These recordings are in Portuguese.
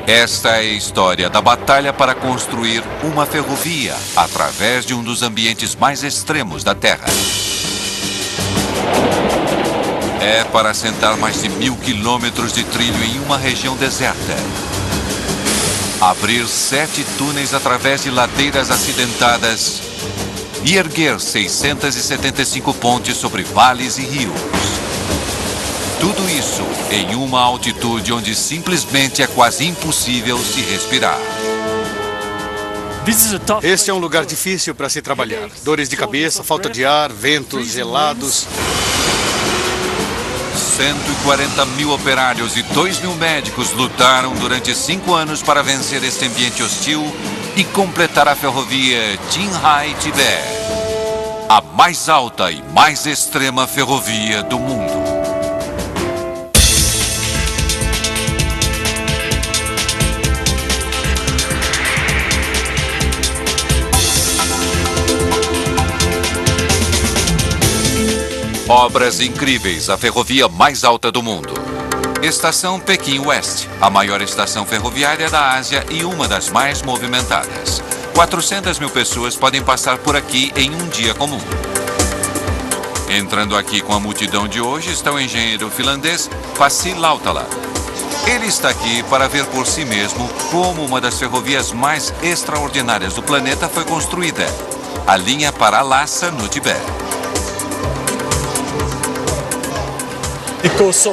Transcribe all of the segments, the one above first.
Esta é a história da batalha para construir uma ferrovia através de um dos ambientes mais extremos da Terra. É para assentar mais de 1000 quilômetros de trilho em uma região deserta. Abrir 7 túneis através de ladeiras acidentadas e erguer 675 pontes sobre vales e rios. Tudo isso em uma altitude onde simplesmente é quase impossível se respirar. Este é um lugar difícil para se trabalhar. Dores de cabeça, falta de ar, ventos gelados. 140 mil operários e 2 mil médicos lutaram durante 5 anos para vencer este ambiente hostil e completar a ferrovia Jinhai-Tibet, a mais alta e mais extrema ferrovia do mundo. Obras incríveis, a ferrovia mais alta do mundo. Estação Pequim West, a maior estação ferroviária da Ásia e uma das mais movimentadas. 400 mil pessoas podem passar por aqui em um dia comum. Entrando aqui com a multidão de hoje está o engenheiro finlandês Pasi Lautala. Ele está aqui para ver por si mesmo como uma das ferrovias mais extraordinárias do planeta foi construída. A linha para Lhasa, no Tibete.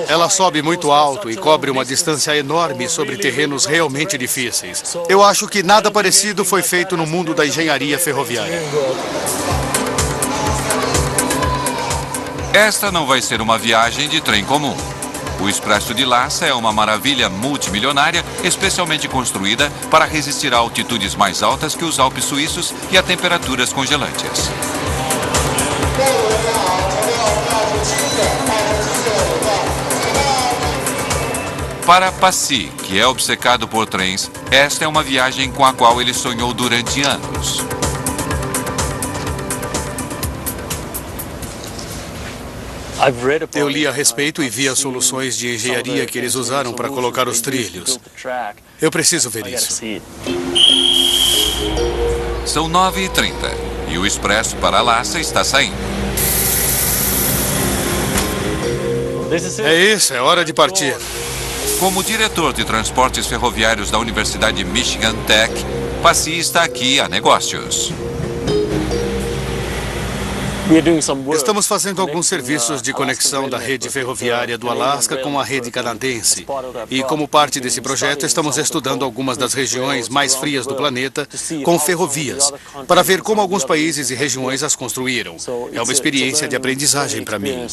Ela sobe muito alto e cobre uma distância enorme sobre terrenos realmente difíceis. Eu acho que nada parecido foi feito no mundo da engenharia ferroviária. Esta não vai ser uma viagem de trem comum. O Expresso de Lhasa é uma maravilha multimilionária, especialmente construída para resistir a altitudes mais altas que os Alpes suíços e a temperaturas congelantes. Para Pasi, que é obcecado por trens, esta é uma viagem com a qual ele sonhou durante anos. Eu li a respeito e vi as soluções de engenharia que eles usaram para colocar os trilhos. Eu preciso ver isso. São 9h30 e o Expresso para Lhasa está saindo. É isso, é hora de partir. Como diretor de transportes ferroviários da Universidade Michigan Tech, Pasi está aqui a negócios. Estamos fazendo alguns serviços de conexão da rede ferroviária do Alasca com a rede canadense. E como parte desse projeto, estamos estudando algumas das regiões mais frias do planeta com ferrovias, para ver como alguns países e regiões as construíram. É uma experiência de aprendizagem para mim.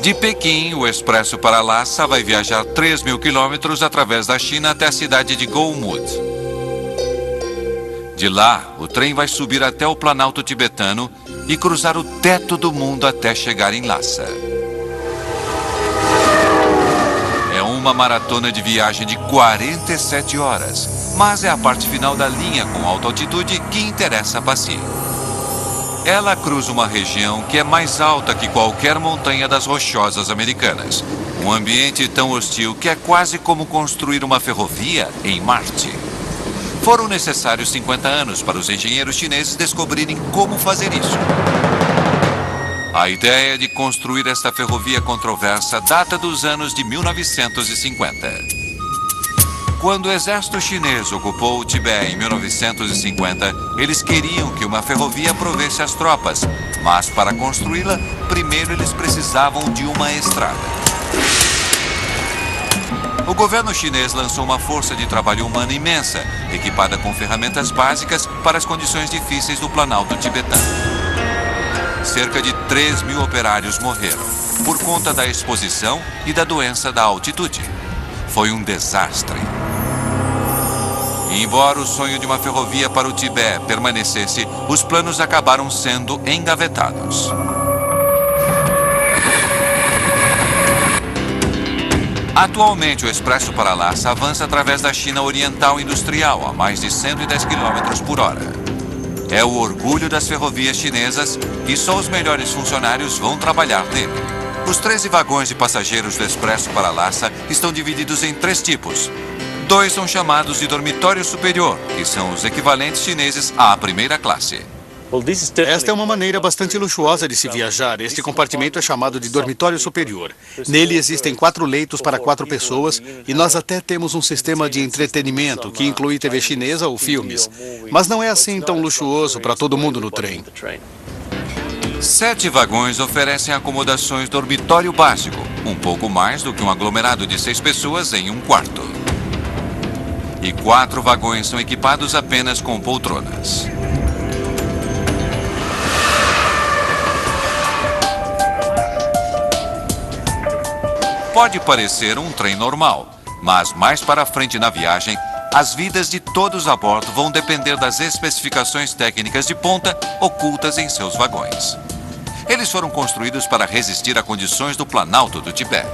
De Pequim, o Expresso para Lhasa vai viajar 3.000 quilômetros através da China até a cidade de Golmud. De lá, o trem vai subir até o Planalto Tibetano e cruzar o teto do mundo até chegar em Lhasa. É uma maratona de viagem de 47 horas, mas é a parte final da linha com alta altitude que interessa a Pasi. Ela cruza uma região que é mais alta que qualquer montanha das Rochosas americanas. Um ambiente tão hostil que é quase como construir uma ferrovia em Marte. Foram necessários 50 anos para os engenheiros chineses descobrirem como fazer isso. A ideia de construir esta ferrovia controversa data dos anos de 1950. Quando o exército chinês ocupou o Tibete em 1950, eles queriam que uma ferrovia provesse as tropas, mas para construí-la, primeiro eles precisavam de uma estrada. O governo chinês lançou uma força de trabalho humana imensa, equipada com ferramentas básicas para as condições difíceis do Planalto Tibetano. Cerca de 3.000 operários morreram, por conta da exposição e da doença da altitude. Foi um desastre. E embora o sonho de uma ferrovia para o Tibete permanecesse, os planos acabaram sendo engavetados. Atualmente, o Expresso para Lhasa avança através da China Oriental Industrial a mais de 110 km por hora. É o orgulho das ferrovias chinesas e só os melhores funcionários vão trabalhar nele. Os 13 vagões de passageiros do Expresso para Lhasa estão divididos em 3 tipos. 2 são chamados de dormitório superior, que são os equivalentes chineses à primeira classe. Esta é uma maneira bastante luxuosa de se viajar. Este compartimento é chamado de dormitório superior. Nele existem 4 leitos para 4 pessoas e nós até temos um sistema de entretenimento que inclui TV chinesa ou filmes. Mas não é assim tão luxuoso para todo mundo no trem. 7 vagões oferecem acomodações dormitório básico, um pouco mais do que um aglomerado de 6 pessoas em um quarto. E 4 vagões são equipados apenas com poltronas. Pode parecer um trem normal, mas mais para frente na viagem, as vidas de todos a bordo vão depender das especificações técnicas de ponta ocultas em seus vagões. Eles foram construídos para resistir a condições do Planalto do Tibete.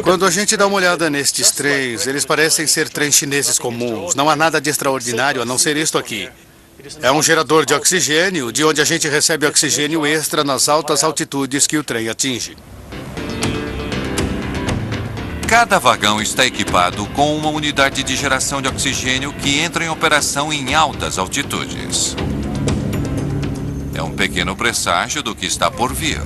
Quando a gente dá uma olhada nestes trens, eles parecem ser trens chineses comuns. Não há nada de extraordinário a não ser isto aqui. É um gerador de oxigênio, de onde a gente recebe oxigênio extra nas altas altitudes que o trem atinge. Cada vagão está equipado com uma unidade de geração de oxigênio que entra em operação em altas altitudes. É um pequeno presságio do que está por vir.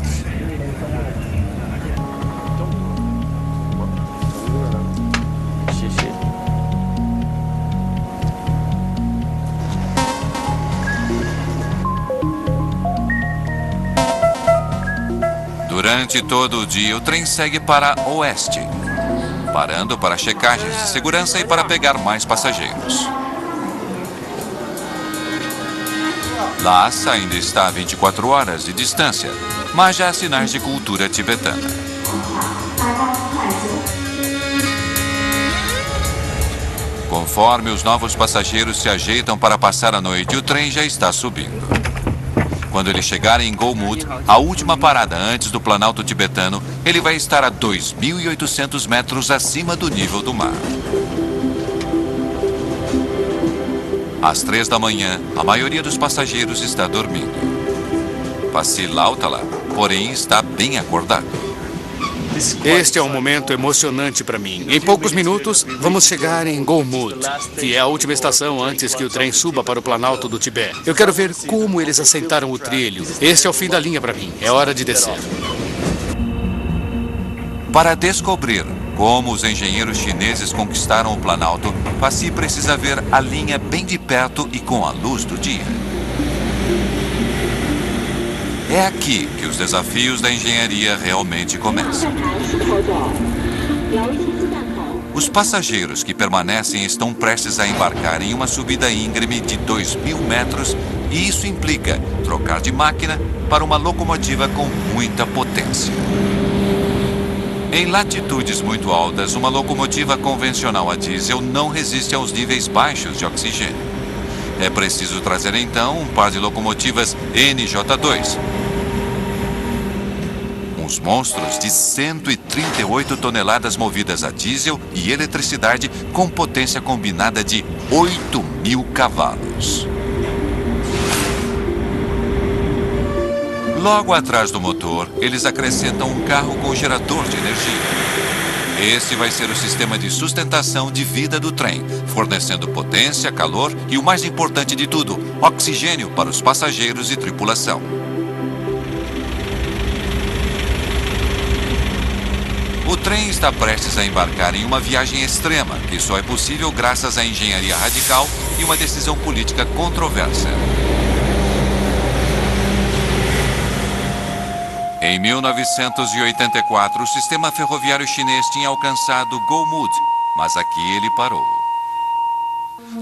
Durante todo o dia, o trem segue para oeste, parando para checagens de segurança e para pegar mais passageiros. Lhasa ainda está a 24 horas de distância, mas já há sinais de cultura tibetana. Conforme os novos passageiros se ajeitam para passar a noite, o trem já está subindo. Quando ele chegar em Golmud, a última parada antes do Planalto tibetano, ele vai estar a 2.800 metros acima do nível do mar. Às 3 da manhã, a maioria dos passageiros está dormindo. Pasi Lautala, porém, está bem acordado. Este é um momento emocionante para mim. Em poucos minutos, vamos chegar em Golmud, que é a última estação antes que o trem suba para o Planalto do Tibete. Eu quero ver como eles assentaram o trilho. Este é o fim da linha para mim. É hora de descer. Para descobrir como os engenheiros chineses conquistaram o Planalto, Pasi precisa ver a linha bem de perto e com a luz do dia. É aqui que os desafios da engenharia realmente começam. Os passageiros que permanecem estão prestes a embarcar em uma subida íngreme de 2.000 metros e isso implica trocar de máquina para uma locomotiva com muita potência. Em latitudes muito altas, uma locomotiva convencional a diesel não resiste aos níveis baixos de oxigênio. É preciso trazer então um par de locomotivas NJ2. Uns monstros de 138 toneladas movidas a diesel e eletricidade com potência combinada de 8.000 cavalos. Logo atrás do motor, eles acrescentam um carro com gerador de energia. Esse vai ser o sistema de sustentação de vida do trem, fornecendo potência, calor e, o mais importante de tudo, oxigênio para os passageiros e tripulação. O trem está prestes a embarcar em uma viagem extrema, que só é possível graças à engenharia radical e uma decisão política controversa. Em 1984, o sistema ferroviário chinês tinha alcançado Golmud, mas aqui ele parou.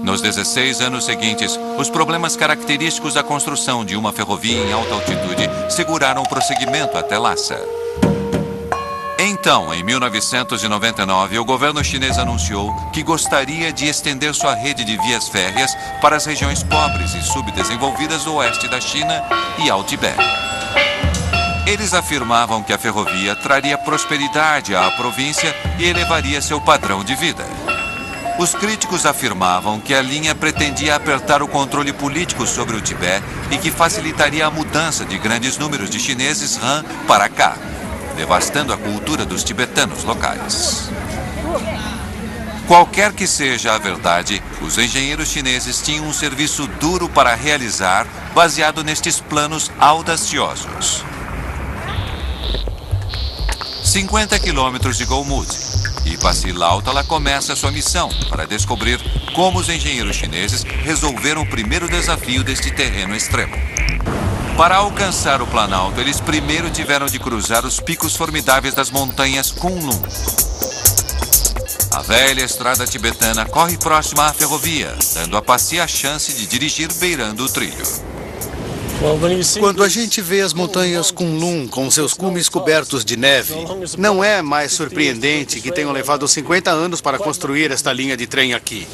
Nos 16 anos seguintes, os problemas característicos da construção de uma ferrovia em alta altitude seguraram o prosseguimento até Lhasa. Então, em 1999, o governo chinês anunciou que gostaria de estender sua rede de vias férreas para as regiões pobres e subdesenvolvidas do oeste da China e ao Tibete. Eles afirmavam que a ferrovia traria prosperidade à província e elevaria seu padrão de vida. Os críticos afirmavam que a linha pretendia apertar o controle político sobre o Tibete e que facilitaria a mudança de grandes números de chineses Han para cá, devastando a cultura dos tibetanos locais. Qualquer que seja a verdade, os engenheiros chineses tinham um serviço duro para realizar, baseado nestes planos audaciosos. 50 quilômetros de Golmud. E Pasi Lautala começa sua missão para descobrir como os engenheiros chineses resolveram o primeiro desafio deste terreno extremo. Para alcançar o Planalto, eles primeiro tiveram de cruzar os picos formidáveis das montanhas Kunlun. A velha estrada tibetana corre próxima à ferrovia, dando a Pasi a chance de dirigir beirando o trilho. Quando a gente vê as montanhas Kunlun com seus cumes cobertos de neve, não é mais surpreendente que tenham levado 50 anos para construir esta linha de trem aqui.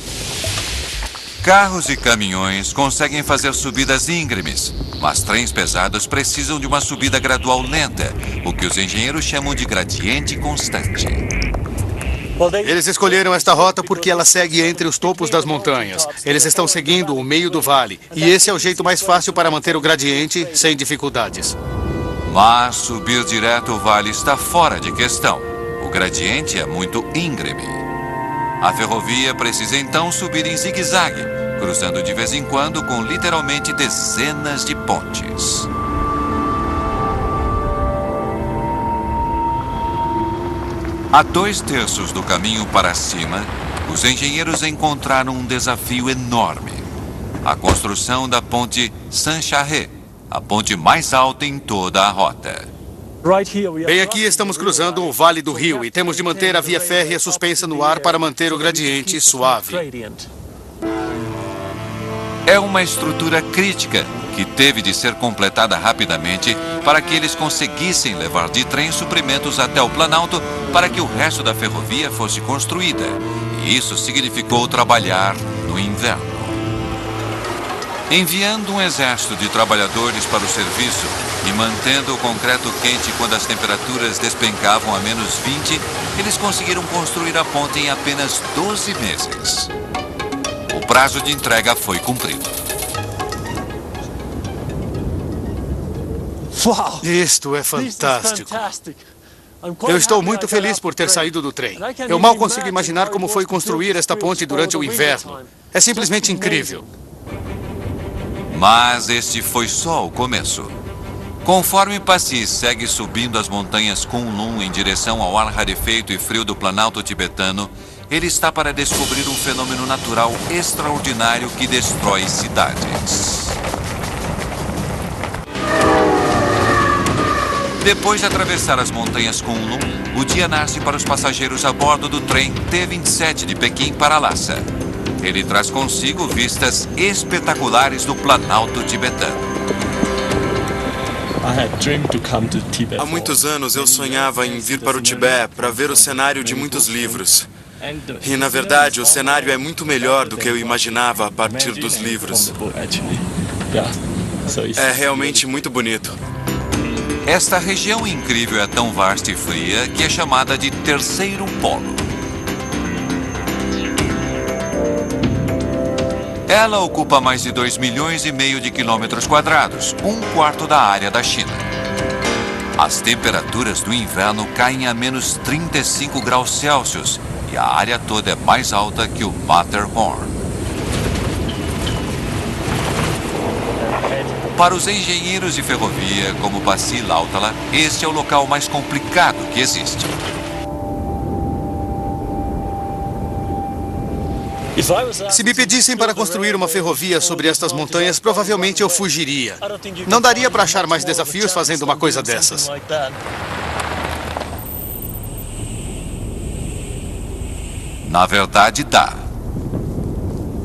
Carros e caminhões conseguem fazer subidas íngremes, mas trens pesados precisam de uma subida gradual lenta, o que os engenheiros chamam de gradiente constante. Eles escolheram esta rota porque ela segue entre os topos das montanhas. Eles estão seguindo o meio do vale, e esse é o jeito mais fácil para manter o gradiente sem dificuldades. Mas subir direto o vale está fora de questão. O gradiente é muito íngreme. A ferrovia precisa então subir em zigue-zague, cruzando de vez em quando com literalmente dezenas de pontes. A 2/3 do caminho para cima, os engenheiros encontraram um desafio enorme. A construção da ponte Saint-Charest, a ponte mais alta em toda a rota. Bem aqui estamos cruzando o Vale do Rio e temos de manter a via férrea suspensa no ar para manter o gradiente suave. É uma estrutura crítica que teve de ser completada rapidamente para que eles conseguissem levar de trem suprimentos até o Planalto para que o resto da ferrovia fosse construída. E isso significou trabalhar no inverno. Enviando um exército de trabalhadores para o serviço e mantendo o concreto quente quando as temperaturas despencavam a -20, eles conseguiram construir a ponte em apenas 12 meses. O prazo de entrega foi cumprido. Isto é fantástico. Eu estou muito feliz por ter saído do trem. Eu mal consigo imaginar como foi construir esta ponte durante o inverno. É simplesmente incrível. Mas este foi só o começo. Conforme Pasi segue subindo as montanhas Kunlun em direção ao ar rarefeito e frio do Planalto tibetano, ele está para descobrir um fenômeno natural extraordinário que destrói cidades. Depois de atravessar as montanhas Kunlun, o dia nasce para os passageiros a bordo do trem T-27 de Pequim para Lhasa. Ele traz consigo vistas espetaculares do Planalto tibetano. Há muitos anos eu sonhava em vir para o Tibete para ver o cenário de muitos livros. E, na verdade, o cenário é muito melhor do que eu imaginava a partir dos livros. É realmente muito bonito. Esta região incrível é tão vasta e fria que é chamada de Terceiro Polo. Ela ocupa mais de 2,5 milhões de quilômetros quadrados, 1/4 da área da China. As temperaturas do inverno caem a -35 graus Celsius e a área toda é mais alta que o Matterhorn. Para os engenheiros de ferrovia, como Pasi Lautala, este é o local mais complicado que existe. Se me pedissem para construir uma ferrovia sobre estas montanhas, provavelmente eu fugiria. Não daria para achar mais desafios fazendo uma coisa dessas. Na verdade, dá.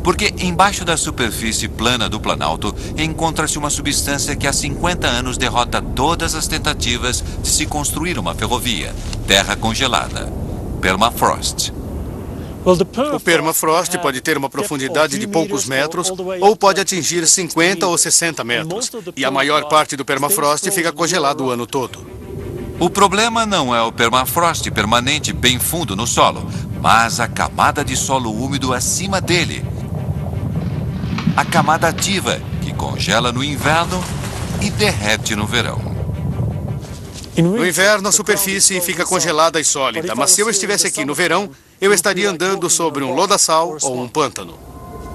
Porque embaixo da superfície plana do Planalto encontra-se uma substância que há 50 anos derrota todas as tentativas de se construir uma ferrovia: terra congelada, permafrost. O permafrost pode ter uma profundidade de poucos metros ou pode atingir 50 ou 60 metros. E a maior parte do permafrost fica congelado o ano todo. O problema não é o permafrost permanente bem fundo no solo, mas a camada de solo úmido acima dele. A camada ativa, que congela no inverno e derrete no verão. No inverno, a superfície fica congelada e sólida, mas se eu estivesse aqui no verão, eu estaria andando sobre um lodaçal ou um pântano.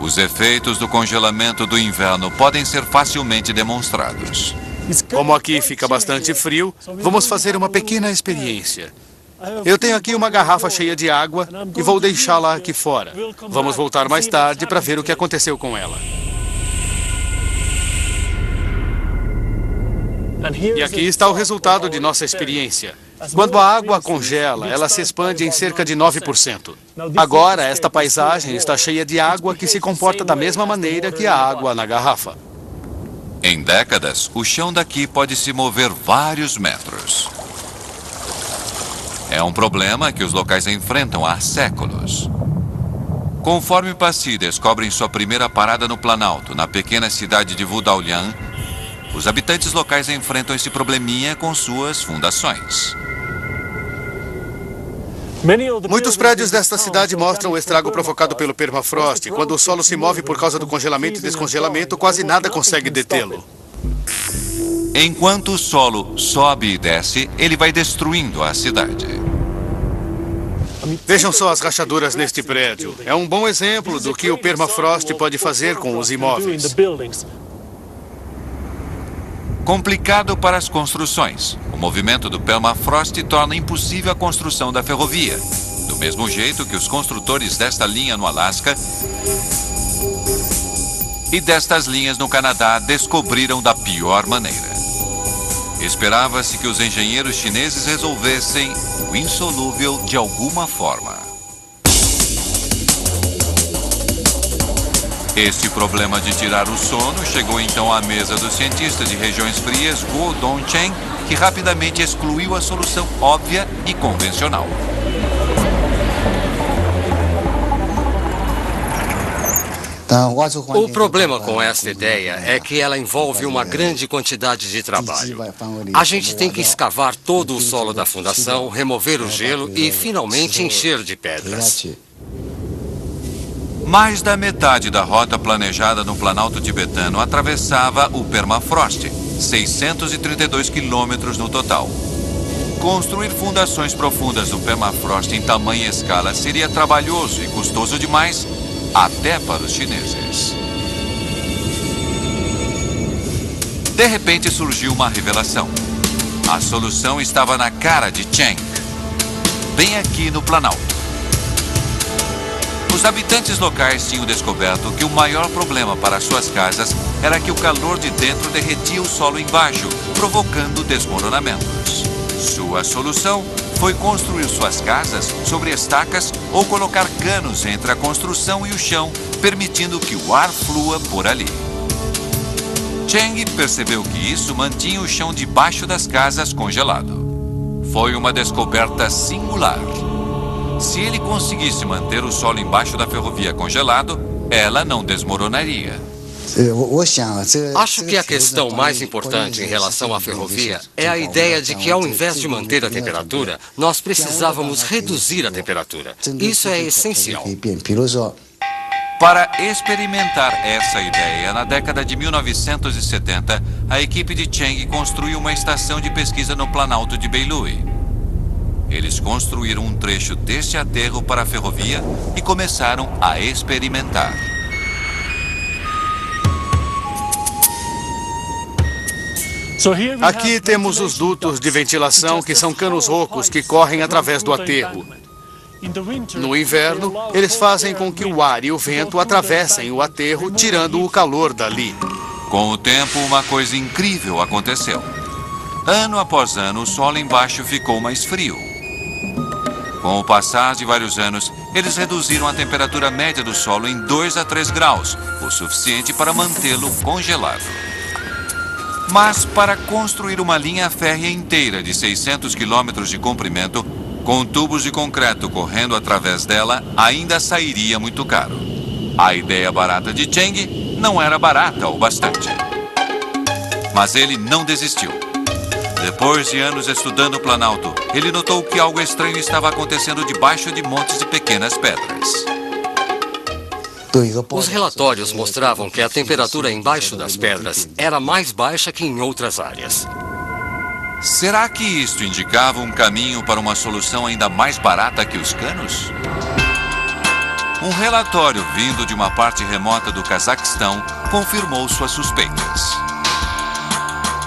Os efeitos do congelamento do inverno podem ser facilmente demonstrados. Como aqui fica bastante frio, vamos fazer uma pequena experiência. Eu tenho aqui uma garrafa cheia de água e vou deixá-la aqui fora. Vamos voltar mais tarde para ver o que aconteceu com ela. E aqui está o resultado de nossa experiência. Quando a água congela, ela se expande em cerca de 9%. Agora, esta paisagem está cheia de água que se comporta da mesma maneira que a água na garrafa. Em décadas, o chão daqui pode se mover vários metros. É um problema que os locais enfrentam há séculos. Conforme Passy descobrem sua primeira parada no Planalto, na pequena cidade de Vudaulian, os habitantes locais enfrentam esse probleminha com suas fundações. Muitos prédios desta cidade mostram o estrago provocado pelo permafrost. Quando o solo se move por causa do congelamento e descongelamento, quase nada consegue detê-lo. Enquanto o solo sobe e desce, ele vai destruindo a cidade. Vejam só as rachaduras neste prédio. É um bom exemplo do que o permafrost pode fazer com os imóveis. Complicado para as construções. O movimento do permafrost torna impossível a construção da ferrovia, do mesmo jeito que os construtores desta linha no Alasca e destas linhas no Canadá descobriram da pior maneira. Esperava-se que os engenheiros chineses resolvessem o insolúvel de alguma forma. Este problema de tirar o sono chegou então à mesa do cientista de regiões frias Guo Dongcheng, que rapidamente excluiu a solução óbvia e convencional. O problema com esta ideia é que ela envolve uma grande quantidade de trabalho. A gente tem que escavar todo o solo da fundação, remover o gelo e finalmente encher de pedras. Mais da metade da rota planejada no Planalto tibetano atravessava o permafrost, 632 quilômetros no total. Construir fundações profundas no permafrost em tamanha escala seria trabalhoso e custoso demais, até para os chineses. De repente surgiu uma revelação. A solução estava na cara de Cheng, bem aqui no Planalto. Os habitantes locais tinham descoberto que o maior problema para suas casas era que o calor de dentro derretia o solo embaixo, provocando desmoronamentos. Sua solução foi construir suas casas sobre estacas ou colocar canos entre a construção e o chão, permitindo que o ar flua por ali. Cheng percebeu que isso mantinha o chão debaixo das casas congelado. Foi uma descoberta singular. Se ele conseguisse manter o solo embaixo da ferrovia congelado, ela não desmoronaria. Acho que a questão mais importante em relação à ferrovia é a ideia de que, ao invés de manter a temperatura, nós precisávamos reduzir a temperatura. Isso é essencial. Para experimentar essa ideia, na década de 1970, a equipe de Cheng construiu uma estação de pesquisa no Planalto de Beilui. Eles construíram um trecho deste aterro para a ferrovia e começaram a experimentar. Aqui temos os dutos de ventilação, que são canos ocos que correm através do aterro. No inverno, eles fazem com que o ar e o vento atravessem o aterro, tirando o calor dali. Com o tempo, uma coisa incrível aconteceu. Ano após ano, o solo embaixo ficou mais frio. Com o passar de vários anos, eles reduziram a temperatura média do solo em 2 a 3 graus, o suficiente para mantê-lo congelado. Mas para construir uma linha férrea inteira de 600 quilômetros de comprimento, com tubos de concreto correndo através dela, ainda sairia muito caro. A ideia barata de Cheng não era barata o bastante. Mas ele não desistiu. Depois de anos estudando o Planalto, ele notou que algo estranho estava acontecendo debaixo de montes de pequenas pedras. Os relatórios mostravam que a temperatura embaixo das pedras era mais baixa que em outras áreas. Será que isto indicava um caminho para uma solução ainda mais barata que os canos? Um relatório vindo de uma parte remota do Cazaquistão confirmou suas suspeitas.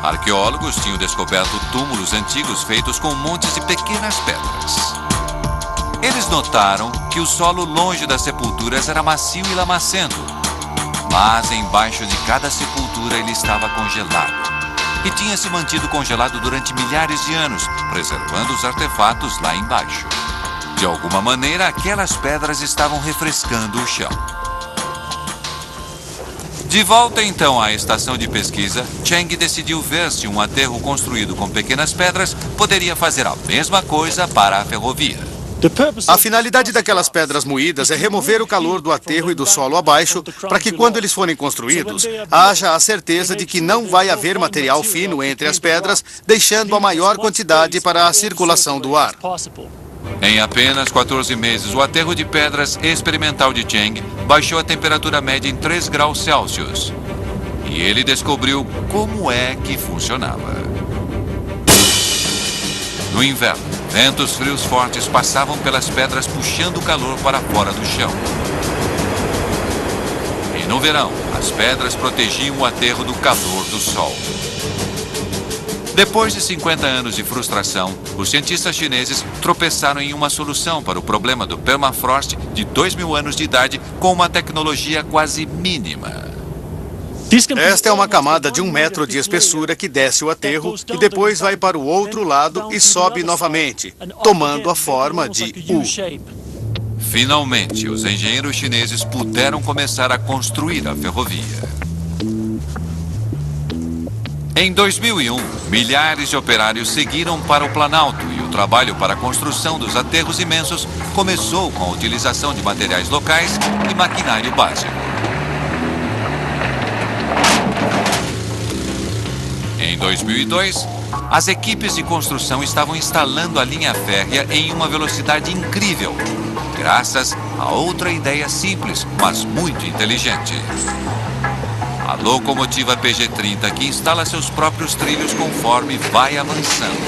Arqueólogos tinham descoberto túmulos antigos feitos com montes de pequenas pedras. Eles notaram que o solo longe das sepulturas era macio e lamacento, mas embaixo de cada sepultura ele estava congelado e tinha se mantido congelado durante milhares de anos, preservando os artefatos lá embaixo. De alguma maneira, aquelas pedras estavam refrescando o chão. De volta então à estação de pesquisa, Cheng decidiu ver se um aterro construído com pequenas pedras poderia fazer a mesma coisa para a ferrovia. A finalidade daquelas pedras moídas é remover o calor do aterro e do solo abaixo, para que quando eles forem construídos, haja a certeza de que não vai haver material fino entre as pedras, deixando a maior quantidade para a circulação do ar. Em apenas 14 meses, o aterro de pedras experimental de Cheng baixou a temperatura média em 3 graus Celsius. E ele descobriu como é que funcionava. No inverno, ventos frios fortes passavam pelas pedras puxando o calor para fora do chão. E no verão, as pedras protegiam o aterro do calor do sol. Depois de 50 anos de frustração, os cientistas chineses tropeçaram em uma solução para o problema do permafrost de 2.000 anos de idade com uma tecnologia quase mínima. Esta é uma camada de 1 metro de espessura que desce o aterro e depois vai para o outro lado e sobe novamente, tomando a forma de U. Finalmente, os engenheiros chineses puderam começar a construir a ferrovia. Em 2001, milhares de operários seguiram para o Planalto e o trabalho para a construção dos aterros imensos começou com a utilização de materiais locais e maquinário básico. Em 2002, as equipes de construção estavam instalando a linha férrea em uma velocidade incrível, graças a outra ideia simples, mas muito inteligente. A locomotiva PG-30 que instala seus próprios trilhos conforme vai avançando.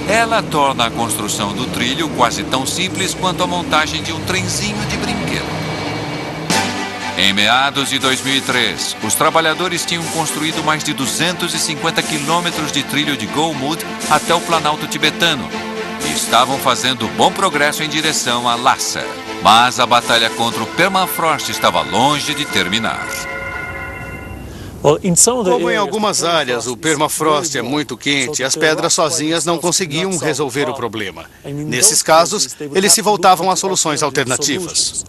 Ela torna a construção do trilho quase tão simples quanto a montagem de um trenzinho de brinquedo. Em meados de 2003, os trabalhadores tinham construído mais de 250 quilômetros de trilho de Go-Mud até o Planalto tibetano e estavam fazendo bom progresso em direção a Lhasa. Mas a batalha contra o permafrost estava longe de terminar. Como em algumas áreas o permafrost é muito quente, as pedras sozinhas não conseguiam resolver o problema. Nesses casos, eles se voltavam a soluções alternativas.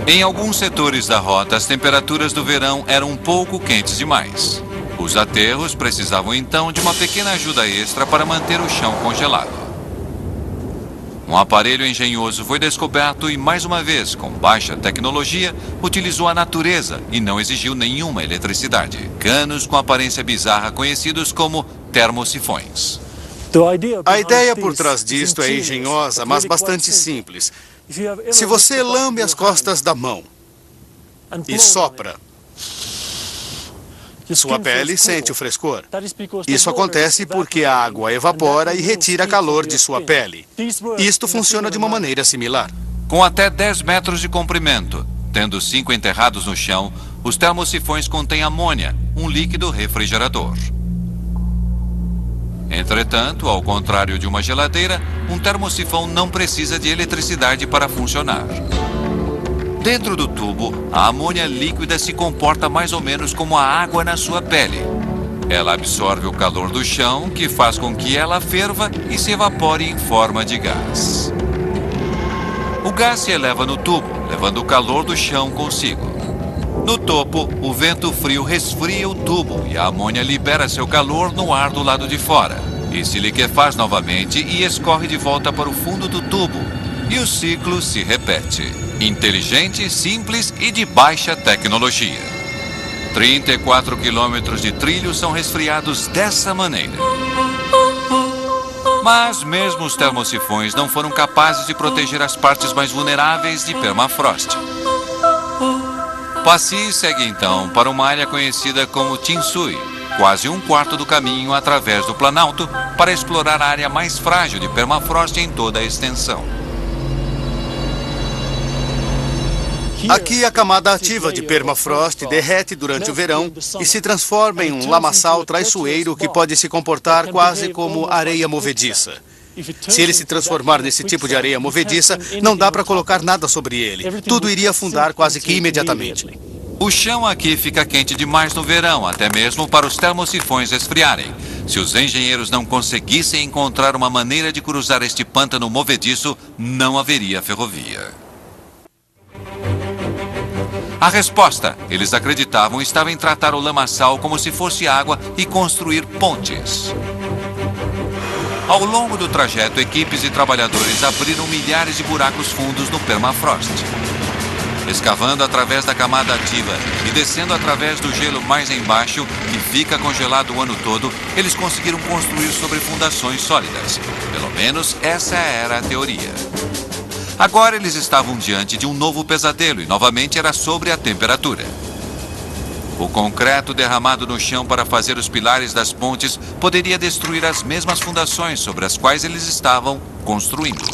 Em alguns setores da rota, as temperaturas do verão eram um pouco quentes demais. Os aterros precisavam então de uma pequena ajuda extra para manter o chão congelado. Um aparelho engenhoso foi descoberto e, mais uma vez, com baixa tecnologia, utilizou a natureza e não exigiu nenhuma eletricidade. Canos com aparência bizarra conhecidos como termosifões. A ideia por trás disto é engenhosa, mas bastante simples. Se você lambe as costas da mão e sopra, sua pele sente o frescor. Isso acontece porque a água evapora e retira calor de sua pele. Isto funciona de uma maneira similar. Com até 10 metros de comprimento, tendo 5 enterrados no chão, os termosifões contêm amônia, um líquido refrigerador. Entretanto, ao contrário de uma geladeira, um termosifão não precisa de eletricidade para funcionar. Dentro do tubo, a amônia líquida se comporta mais ou menos como a água na sua pele. Ela absorve o calor do chão, que faz com que ela ferva e se evapore em forma de gás. O gás se eleva no tubo, levando o calor do chão consigo. No topo, o vento frio resfria o tubo e a amônia libera seu calor no ar do lado de fora. E se liquefaz novamente e escorre de volta para o fundo do tubo. E o ciclo se repete. Inteligente, simples e de baixa tecnologia. 34 quilômetros de trilho são resfriados dessa maneira. Mas mesmo os termosifões não foram capazes de proteger as partes mais vulneráveis de permafrost. Passy segue então para uma área conhecida como Tinsui, quase um quarto do caminho através do Planalto, para explorar a área mais frágil de permafrost em toda a extensão. Aqui a camada ativa de permafrost derrete durante o verão e se transforma em um lamaçal traiçoeiro que pode se comportar quase como areia movediça. Se ele se transformar nesse tipo de areia movediça, não dá para colocar nada sobre ele. Tudo iria afundar quase que imediatamente. O chão aqui fica quente demais no verão, até mesmo para os termosifões esfriarem. Se os engenheiros não conseguissem encontrar uma maneira de cruzar este pântano movediço, não haveria ferrovia. A resposta, eles acreditavam, estava em tratar o lamaçal como se fosse água e construir pontes. Ao longo do trajeto, equipes e trabalhadores abriram milhares de buracos fundos no permafrost. Escavando através da camada ativa e descendo através do gelo mais embaixo, que fica congelado o ano todo, eles conseguiram construir sobre fundações sólidas. Pelo menos essa era a teoria. Agora eles estavam diante de um novo pesadelo e novamente era sobre a temperatura. O concreto derramado no chão para fazer os pilares das pontes poderia destruir as mesmas fundações sobre as quais eles estavam construindo.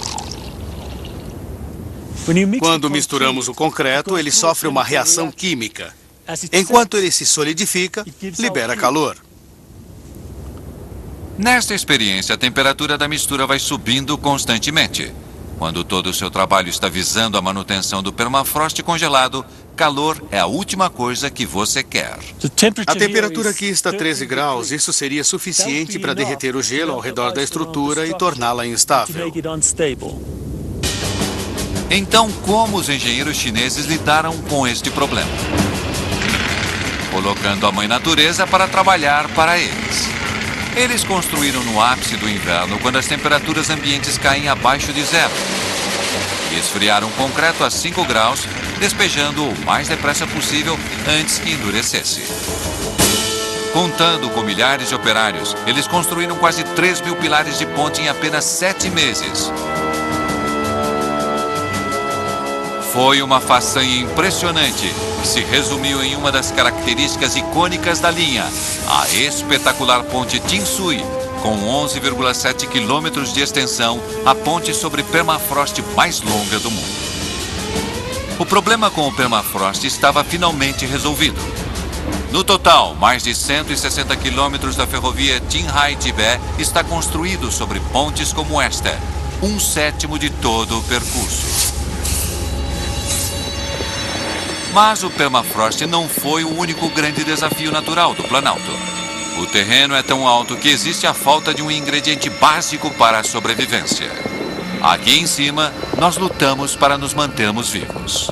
Quando misturamos o concreto, ele sofre uma reação química. Enquanto ele se solidifica, libera calor. Nesta experiência, a temperatura da mistura vai subindo constantemente. Quando todo o seu trabalho está visando a manutenção do permafrost congelado, calor é a última coisa que você quer. A temperatura aqui está 13 graus. Isso seria suficiente para derreter o gelo ao redor da estrutura e torná-la instável. Então, como os engenheiros chineses lidaram com este problema? Colocando a Mãe Natureza para trabalhar para eles. Eles construíram no ápice do inverno, quando as temperaturas ambientes caem abaixo de zero. E esfriaram o concreto a 5 graus, despejando-o o mais depressa possível antes que endurecesse. Contando com milhares de operários, eles construíram quase 3.000 pilares de ponte em apenas 7 meses. Foi uma façanha impressionante que se resumiu em uma das características icônicas da linha, a espetacular ponte Tinsui, com 11,7 quilômetros de extensão, a ponte sobre permafrost mais longa do mundo. O problema com o permafrost estava finalmente resolvido. No total, mais de 160 quilômetros da ferrovia Qinghai-Tibet está construído sobre pontes como esta, 1/7 de todo o percurso. Mas o permafrost não foi o único grande desafio natural do Planalto. O terreno é tão alto que existe a falta de um ingrediente básico para a sobrevivência. Aqui em cima, nós lutamos para nos mantermos vivos.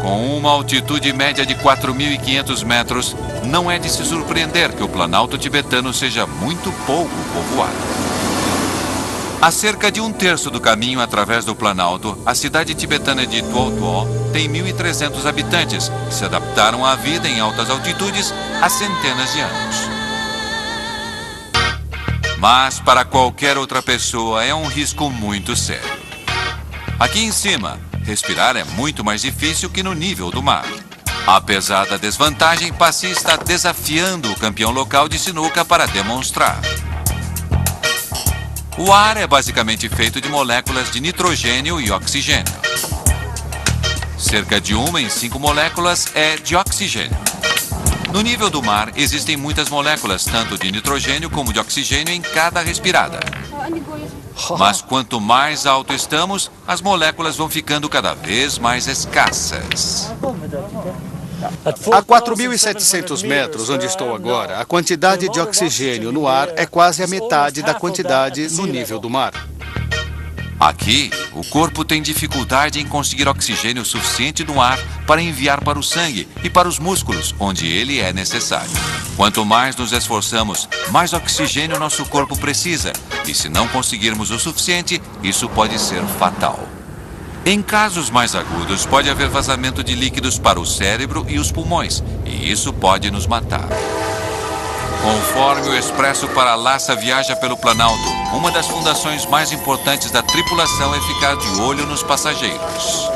Com uma altitude média de 4.500 metros, não é de se surpreender que o Planalto tibetano seja muito pouco povoado. A cerca de 1/3 do caminho através do Planalto, a cidade tibetana de Tuo Tuo tem 1.300 habitantes que se adaptaram à vida em altas altitudes há centenas de anos. Mas para qualquer outra pessoa é um risco muito sério. Aqui em cima, respirar é muito mais difícil que no nível do mar. Apesar da desvantagem, Passy está desafiando o campeão local de sinuca para demonstrar. O ar é basicamente feito de moléculas de nitrogênio e oxigênio. Cerca de 1 em 5 moléculas é de oxigênio. No nível do mar, existem muitas moléculas, tanto de nitrogênio como de oxigênio, em cada respirada. Mas quanto mais alto estamos, as moléculas vão ficando cada vez mais escassas. A 4.700 metros, onde estou agora, a quantidade de oxigênio no ar é quase a metade da quantidade no nível do mar. Aqui, o corpo tem dificuldade em conseguir oxigênio suficiente no ar para enviar para o sangue e para os músculos, onde ele é necessário. Quanto mais nos esforçamos, mais oxigênio nosso corpo precisa. E se não conseguirmos o suficiente, isso pode ser fatal. Em casos mais agudos, pode haver vazamento de líquidos para o cérebro e os pulmões, e isso pode nos matar. Conforme o Expresso para Lhasa viaja pelo Planalto, uma das fundações mais importantes da tripulação é ficar de olho nos passageiros.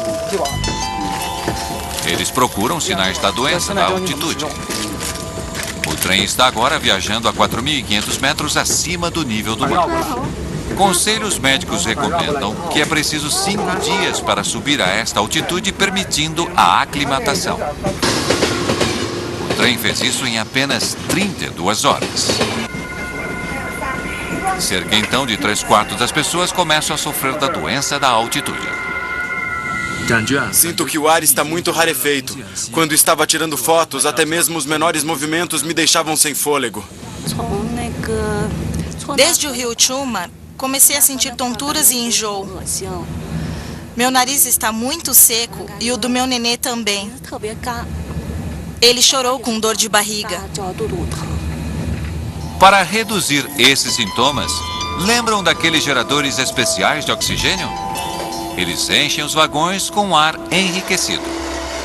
Eles procuram sinais da doença da altitude. O trem está agora viajando a 4.500 metros acima do nível do mar. Conselhos médicos recomendam que é preciso 5 dias para subir a esta altitude, permitindo a aclimatação. O trem fez isso em apenas 32 horas. Cerca então de 3/4 das pessoas começam a sofrer da doença da altitude. Sinto que o ar está muito rarefeito. Quando estava tirando fotos, até mesmo os menores movimentos me deixavam sem fôlego. Desde o rio Chuma, comecei a sentir tonturas e enjoo. Meu nariz está muito seco e o do meu nenê também. Ele chorou com dor de barriga. Para reduzir esses sintomas, lembram daqueles geradores especiais de oxigênio? Eles enchem os vagões com ar enriquecido.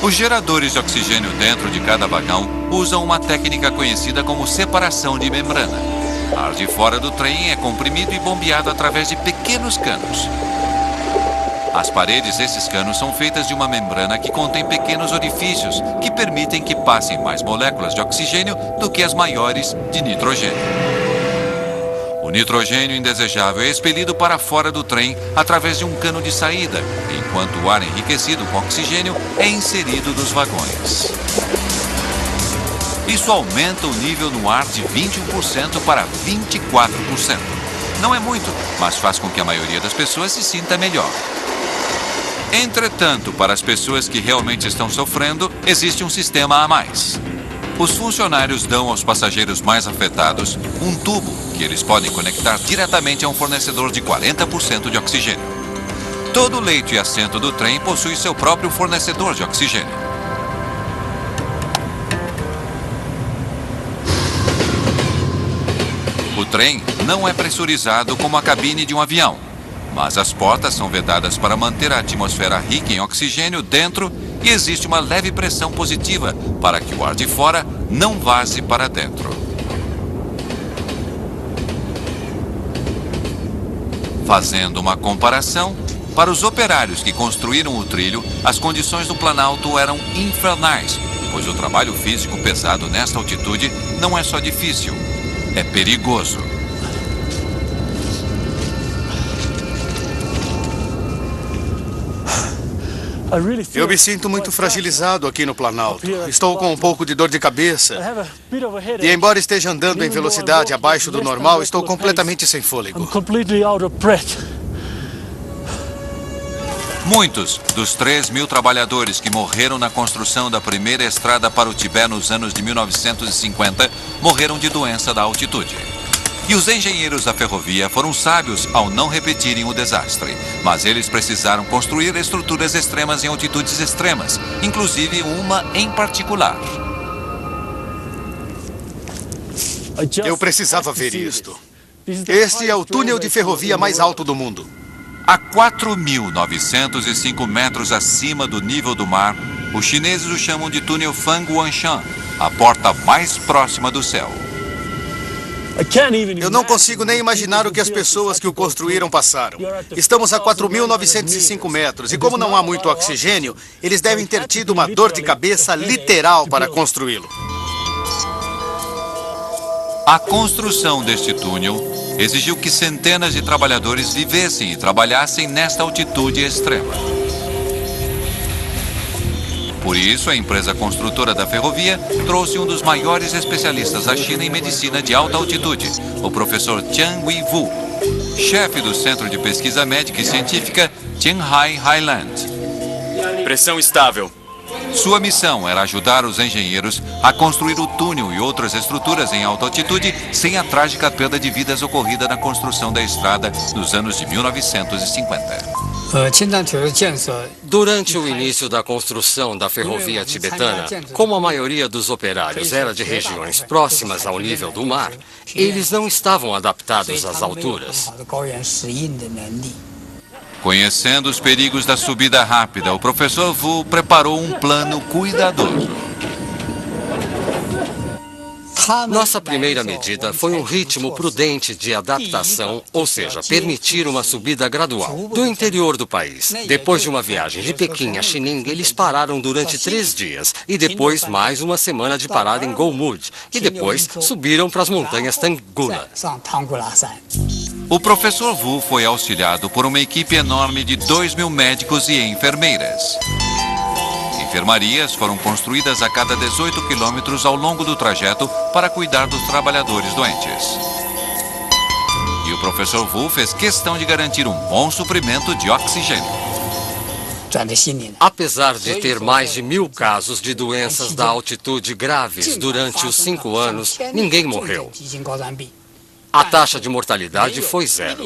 Os geradores de oxigênio dentro de cada vagão usam uma técnica conhecida como separação de membrana. Ar de fora do trem é comprimido e bombeado através de pequenos canos. As paredes desses canos são feitas de uma membrana que contém pequenos orifícios que permitem que passem mais moléculas de oxigênio do que as maiores de nitrogênio. O nitrogênio indesejável é expelido para fora do trem através de um cano de saída, enquanto o ar enriquecido com oxigênio é inserido nos vagões. Isso aumenta o nível no ar de 21% para 24%. Não é muito, mas faz com que a maioria das pessoas se sinta melhor. Entretanto, para as pessoas que realmente estão sofrendo, existe um sistema a mais. Os funcionários dão aos passageiros mais afetados um tubo que eles podem conectar diretamente a um fornecedor de 40% de oxigênio. Todo leito e assento do trem possui seu próprio fornecedor de oxigênio. O trem não é pressurizado como a cabine de um avião, mas as portas são vedadas para manter a atmosfera rica em oxigênio dentro e existe uma leve pressão positiva para que o ar de fora não vaze para dentro. Fazendo uma comparação, para os operários que construíram o trilho, as condições do Planalto eram infernais, pois o trabalho físico pesado nesta altitude não é só difícil, é perigoso. Eu me sinto muito fragilizado aqui no Planalto. Estou com um pouco de dor de cabeça. E embora esteja andando em velocidade abaixo do normal, estou completamente sem fôlego. Muitos dos 3.000 trabalhadores que morreram na construção da primeira estrada para o Tibete nos anos de 1950 morreram de doença da altitude. E os engenheiros da ferrovia foram sábios ao não repetirem o desastre, mas eles precisaram construir estruturas extremas em altitudes extremas, inclusive uma em particular. Eu precisava ver isto. Este é o túnel de ferrovia mais alto do mundo. A 4.905 metros acima do nível do mar, os chineses o chamam de túnel Fanguanshan, a porta mais próxima do céu. Eu não consigo nem imaginar o que as pessoas que o construíram passaram. Estamos a 4.905 metros e como não há muito oxigênio, eles devem ter tido uma dor de cabeça literal para construí-lo. A construção deste túnel exigiu que centenas de trabalhadores vivessem e trabalhassem nesta altitude extrema. Por isso, a empresa construtora da ferrovia trouxe um dos maiores especialistas da China em medicina de alta altitude, o professor Jiang Weiwu, chefe do Centro de Pesquisa Médica e Científica Qinghai Highland. Pressão estável. Sua missão era ajudar os engenheiros a construir o túnel e outras estruturas em alta altitude sem a trágica perda de vidas ocorrida na construção da estrada nos anos de 1950. Durante o início da construção da ferrovia tibetana, como a maioria dos operários era de regiões próximas ao nível do mar, eles não estavam adaptados às alturas. Conhecendo os perigos da subida rápida, o professor Wu preparou um plano cuidadoso. Nossa primeira medida foi um ritmo prudente de adaptação, ou seja, permitir uma subida gradual do interior do país. Depois de uma viagem de Pequim a Xining, eles pararam durante 3 dias e depois mais uma semana de parada em Golmud e depois subiram para as montanhas Tanggula. O professor Wu foi auxiliado por uma equipe enorme de 2.000 médicos e enfermeiras. Enfermarias foram construídas a cada 18 quilômetros ao longo do trajeto para cuidar dos trabalhadores doentes. E o professor Wu fez questão de garantir um bom suprimento de oxigênio. Apesar de ter mais de 1.000 casos de doenças da altitude graves durante os 5 anos, ninguém morreu. A taxa de mortalidade foi 0.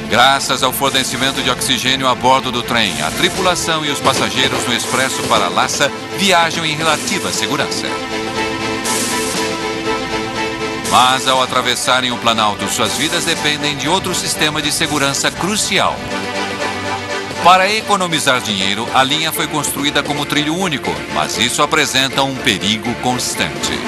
Graças ao fornecimento de oxigênio a bordo do trem, a tripulação e os passageiros no expresso para Lhasa viajam em relativa segurança. Mas ao atravessarem o Planalto, suas vidas dependem de outro sistema de segurança crucial. Para economizar dinheiro, a linha foi construída como trilho único, mas isso apresenta um perigo constante.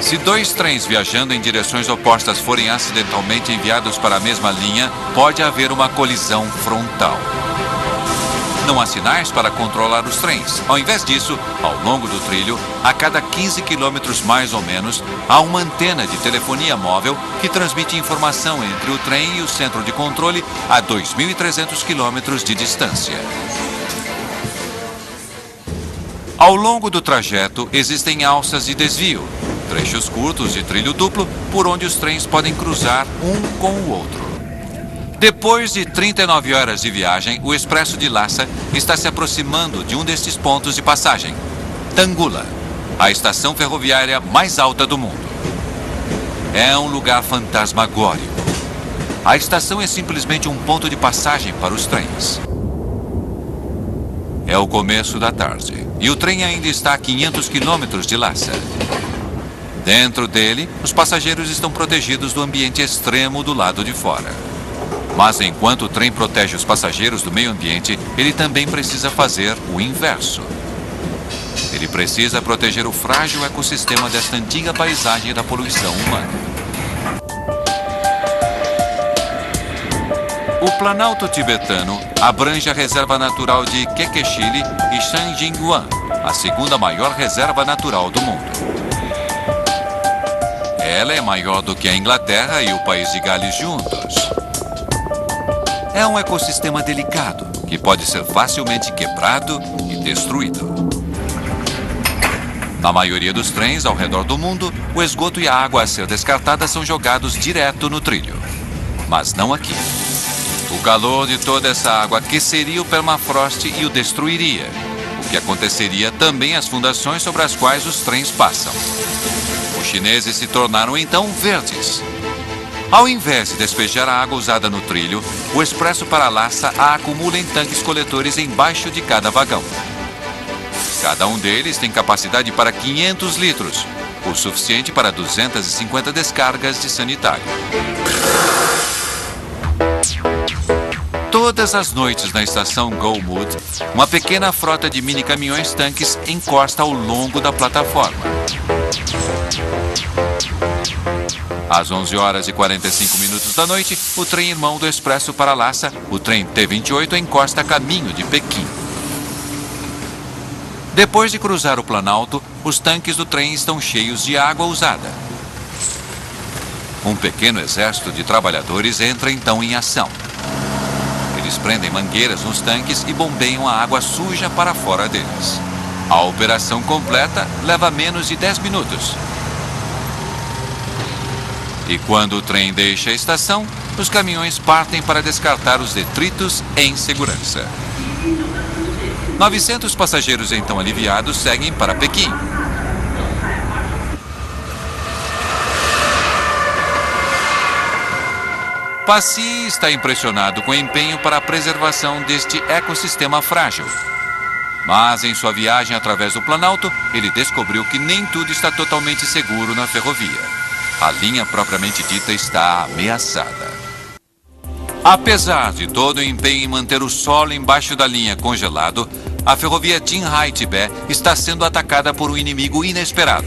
Se 2 trens viajando em direções opostas forem acidentalmente enviados para a mesma linha, pode haver uma colisão frontal. Não há sinais para controlar os trens. Ao invés disso, ao longo do trilho, a cada 15 quilômetros mais ou menos, há uma antena de telefonia móvel que transmite informação entre o trem e o centro de controle a 2.300 quilômetros de distância. Ao longo do trajeto, existem alças de desvio, trechos curtos de trilho duplo por onde os trens podem cruzar um com o outro. Depois de 39 horas de viagem, o expresso de Lhasa está se aproximando de um destes pontos de passagem, Tanggula, a estação ferroviária mais alta do mundo. É um lugar fantasmagórico. A estação é simplesmente um ponto de passagem para os trens. É o começo da tarde e o trem ainda está a 500 quilômetros de Lhasa. Dentro dele, os passageiros estão protegidos do ambiente extremo do lado de fora. Mas enquanto o trem protege os passageiros do meio ambiente, ele também precisa fazer o inverso. Ele precisa proteger o frágil ecossistema desta antiga paisagem da poluição humana. O Planalto tibetano abrange a reserva natural de Kekechili e Shanjingguan, a segunda maior reserva natural do mundo. Ela é maior do que a Inglaterra e o país de Gales juntos. É um ecossistema delicado, que pode ser facilmente quebrado e destruído. Na maioria dos trens ao redor do mundo, o esgoto e a água a ser descartada são jogados direto no trilho. Mas não aqui. O calor de toda essa água aqueceria o permafrost e o destruiria, o que aconteceria também às fundações sobre as quais os trens passam. Os chineses se tornaram então verdes. Ao invés de despejar a água usada no trilho, o expresso para Lhasa a acumula em tanques coletores embaixo de cada vagão. Cada um deles tem capacidade para 500 litros, o suficiente para 250 descargas de sanitário. Todas as noites na estação Golmud, uma pequena frota de mini-caminhões-tanques encosta ao longo da plataforma. Às 11 horas e 45 minutos da noite, o trem irmão do expresso para Lhasa, o trem T-28, encosta a caminho de Pequim. Depois de cruzar o Planalto, os tanques do trem estão cheios de água usada. Um pequeno exército de trabalhadores entra então em ação. Eles prendem mangueiras nos tanques e bombeiam a água suja para fora deles. A operação completa leva menos de 10 minutos. E quando o trem deixa a estação, os caminhões partem para descartar os detritos em segurança. 900 passageiros então aliviados seguem para Pequim. Passy está impressionado com o empenho para a preservação deste ecossistema frágil. Mas em sua viagem através do Planalto, ele descobriu que nem tudo está totalmente seguro na ferrovia. A linha propriamente dita está ameaçada. Apesar de todo o empenho em manter o solo embaixo da linha congelado, a ferrovia Qinghai-Tibete está sendo atacada por um inimigo inesperado.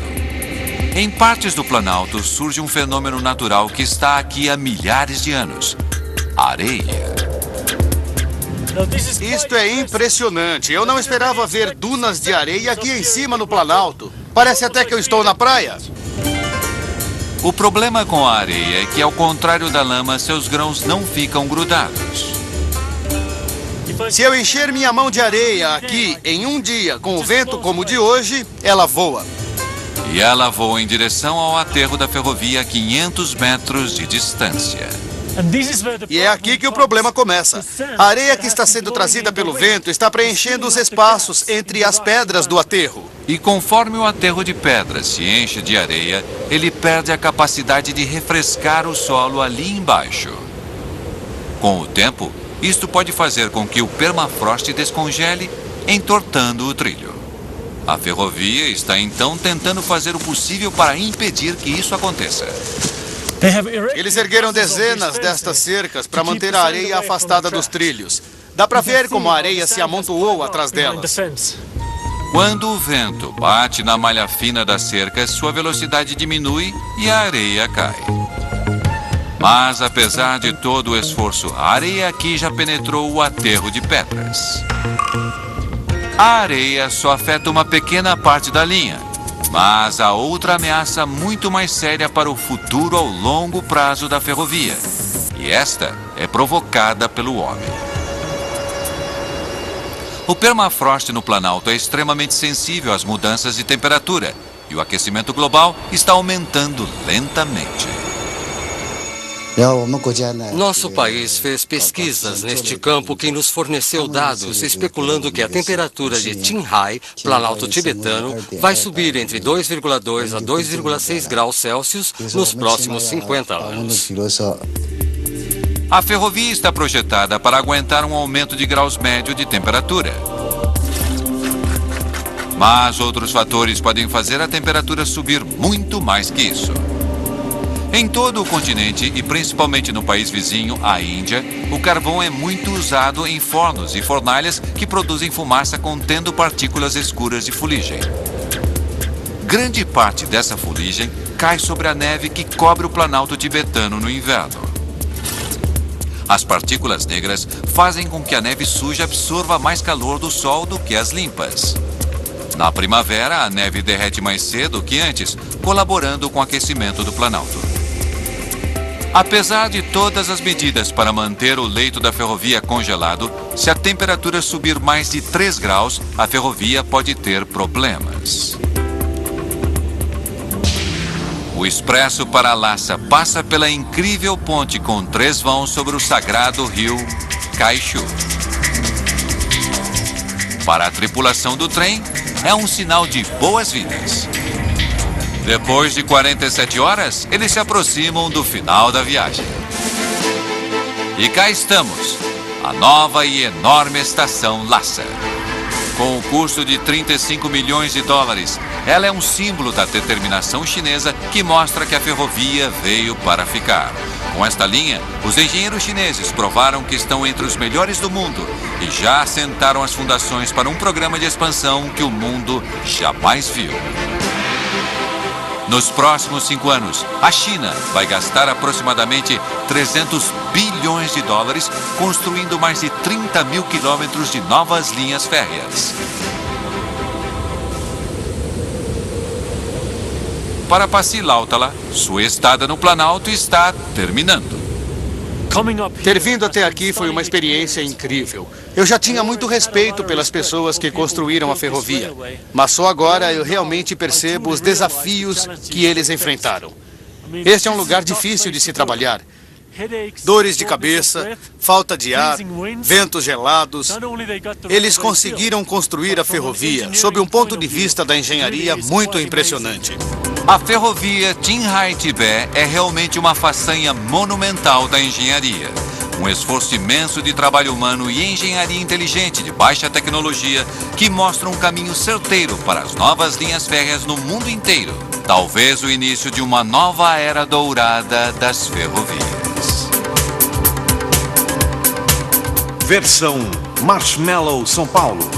Em partes do Planalto surge um fenômeno natural que está aqui há milhares de anos: areia. Isto é impressionante. Eu não esperava ver dunas de areia aqui em cima no Planalto. Parece até que eu estou na praia. O problema com a areia é que, ao contrário da lama, seus grãos não ficam grudados. Se eu encher minha mão de areia aqui em um dia com o vento como o de hoje, ela voa. E ela voa em direção ao aterro da ferrovia a 500 metros de distância. E é aqui que o problema começa. A areia que está sendo trazida pelo vento está preenchendo os espaços entre as pedras do aterro. E conforme o aterro de pedras se enche de areia, ele perde a capacidade de refrescar o solo ali embaixo. Com o tempo, isto pode fazer com que o permafrost descongele, entortando o trilho. A ferrovia está então tentando fazer o possível para impedir que isso aconteça. Eles ergueram dezenas destas cercas para manter a areia afastada dos trilhos. Dá para ver como a areia se amontoou atrás delas. Quando o vento bate na malha fina das cercas, sua velocidade diminui e a areia cai. Mas, apesar de todo o esforço, a areia aqui já penetrou o aterro de pedras. A areia só afeta uma pequena parte da linha, mas há outra ameaça muito mais séria para o futuro ao longo prazo da ferrovia. E esta é provocada pelo homem. O permafrost no Planalto é extremamente sensível às mudanças de temperatura e o aquecimento global está aumentando lentamente. Nosso país fez pesquisas neste campo que nos forneceu dados especulando que a temperatura de Qinghai, Planalto tibetano, vai subir entre 2,2 a 2,6 graus Celsius nos próximos 50 anos. A ferrovia está projetada para aguentar um aumento de graus médio de temperatura. Mas outros fatores podem fazer a temperatura subir muito mais que isso. Em todo o continente e principalmente no país vizinho, a Índia, o carvão é muito usado em fornos e fornalhas que produzem fumaça contendo partículas escuras de fuligem. Grande parte dessa fuligem cai sobre a neve que cobre o Planalto tibetano no inverno. As partículas negras fazem com que a neve suja absorva mais calor do sol do que as limpas. Na primavera, a neve derrete mais cedo que antes, colaborando com o aquecimento do Planalto. Apesar de todas as medidas para manter o leito da ferrovia congelado, se a temperatura subir mais de 3 graus, a ferrovia pode ter problemas. O expresso para Lhasa passa pela incrível ponte com 3 vãos sobre o sagrado rio Kaishu. Para a tripulação do trem, é um sinal de boas-vindas. Depois de 47 horas, eles se aproximam do final da viagem. E cá estamos, a nova e enorme estação Lhasa. Com um custo de 35 milhões de dólares, ela é um símbolo da determinação chinesa que mostra que a ferrovia veio para ficar. Com esta linha, os engenheiros chineses provaram que estão entre os melhores do mundo e já assentaram as fundações para um programa de expansão que o mundo jamais viu. Nos próximos 5 anos, a China vai gastar aproximadamente 300 bilhões de dólares construindo mais de 30 mil quilômetros de novas linhas férreas. Para Pasi Lautala, sua estada no Planalto está terminando. Ter vindo até aqui foi uma experiência incrível. Eu já tinha muito respeito pelas pessoas que construíram a ferrovia, mas só agora eu realmente percebo os desafios que eles enfrentaram. Este é um lugar difícil de se trabalhar. Dores de cabeça, falta de ar, ventos gelados. Eles conseguiram construir a ferrovia sob um ponto de vista da engenharia muito impressionante. A ferrovia Qinghai-Tibete é realmente uma façanha monumental da engenharia. Um esforço imenso de trabalho humano e engenharia inteligente de baixa tecnologia que mostra um caminho certeiro para as novas linhas férreas no mundo inteiro. Talvez o início de uma nova era dourada das ferrovias. Versão Marshmallow São Paulo.